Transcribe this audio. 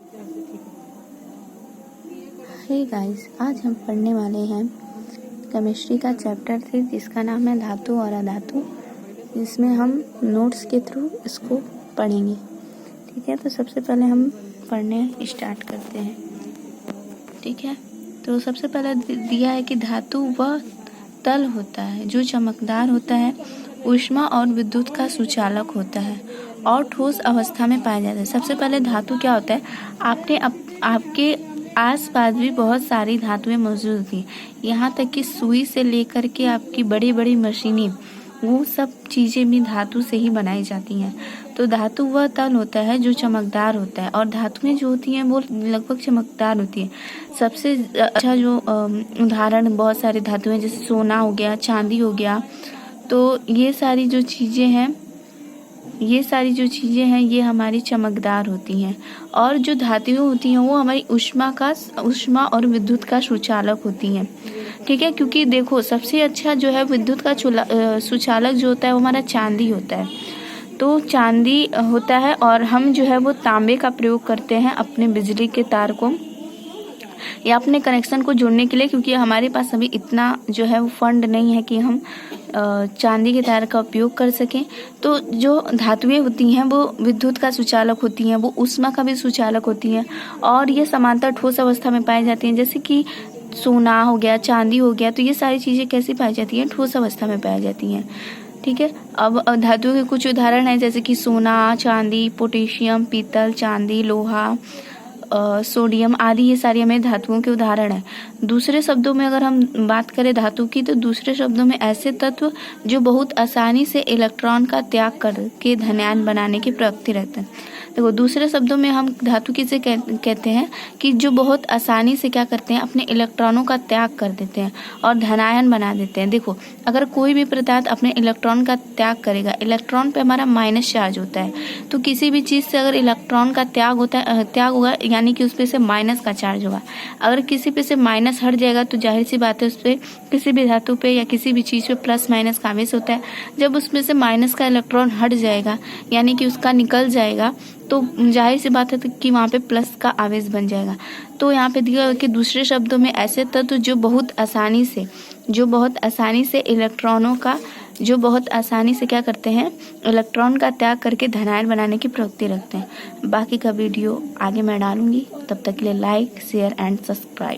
Hey guys, आज हम पढ़ने वाले हैं केमिस्ट्री का चैप्टर 3 जिसका नाम है धातु और अधातु। इसमें हम नोट्स के थ्रू इसको पढ़ेंगे। ठीक है, तो सबसे पहले हम पढ़ने स्टार्ट करते हैं। ठीक है, तो सबसे पहले दिया है कि धातु वह तल होता है जो चमकदार होता है, ऊष्मा और विद्युत का सुचालक होता है और ठोस अवस्था में पाया जाता है। सबसे पहले धातु क्या होता है, आपके आसपास भी बहुत सारी धातुएं मौजूद होती हैं, यहाँ तक कि सुई से लेकर के आपकी बड़ी बड़ी मशीनें, वो सब चीज़ें भी धातु से ही बनाई जाती हैं। तो धातु वह तल होता है जो चमकदार होता है और धातुएं जो होती हैं वो लगभग चमकदार होती हैं। सबसे अच्छा जो उदाहरण बहुत सारी धातुएं जैसे सोना हो गया, चांदी हो गया, तो ये सारी जो चीज़ें हैं ये हमारी चमकदार होती हैं। और जो धातुएं होती हैं वो हमारी ऊष्मा और विद्युत का सुचालक होती हैं। ठीक है, क्योंकि देखो सबसे अच्छा जो है विद्युत का सुचालक जो होता है वो हमारा चांदी होता है। तो चांदी होता है और हम जो है वो तांबे का प्रयोग करते हैं अपने बिजली के तार को या अपने कनेक्शन को जोड़ने के लिए, क्योंकि हमारे पास अभी इतना जो है वो फंड नहीं है कि हम चांदी के तार का उपयोग कर सकें। तो जो धातुएं होती हैं वो विद्युत का सुचालक होती हैं, वो ऊष्मा का भी सुचालक होती हैं और ये समांतर ठोस अवस्था में पाई जाती हैं। जैसे कि सोना हो गया, चांदी हो गया, तो ये सारी चीज़ें कैसी पाई जाती हैं, ठोस अवस्था में पाई जाती हैं। ठीक है, अब धातुओं के कुछ उदाहरण हैं जैसे कि सोना, चांदी, पोटेशियम, पीतल, चांदी, लोहा, सोडियम आदि, ये सारी हमें धातुओं के उदाहरण हैं। दूसरे शब्दों में अगर हम बात करें धातु की, तो दूसरे शब्दों में ऐसे तत्व जो बहुत आसानी से इलेक्ट्रॉन का त्याग करके धनायन बनाने की प्रवृत्ति रखते हैं। देखो दूसरे शब्दों में हम धातु किसे कहते हैं कि जो बहुत आसानी से क्या करते हैं, अपने इलेक्ट्रॉनों का त्याग कर देते हैं और धनायन बना देते हैं। देखो अगर कोई भी पदार्थ अपने इलेक्ट्रॉन का त्याग करेगा, इलेक्ट्रॉन पे हमारा माइनस चार्ज होता है, तो किसी भी चीज़ से अगर इलेक्ट्रॉन का त्याग होगा यानी कि उस पे से माइनस का चार्ज होगा। अगर किसी पे से माइनस हट जाएगा तो जाहिर सी बात है उस पर किसी भी धातु पे या किसी भी चीज़ पे प्लस माइनस का आवेश होता है। जब उसमें से माइनस का इलेक्ट्रॉन हट जाएगा यानी कि उसका निकल जाएगा, तो जाहिर सी बात है कि वहाँ पे प्लस का आवेश बन जाएगा। तो यहाँ पे दिया कि दूसरे शब्दों में ऐसे तत्व जो बहुत आसानी से इलेक्ट्रॉनों का बहुत आसानी से क्या करते हैं, इलेक्ट्रॉन का त्याग करके धनायन बनाने की प्रवृत्ति रखते हैं। बाकी का वीडियो आगे मैं डालूंगी, तब तक के लिए लाइक, शेयर एंड सब्सक्राइब।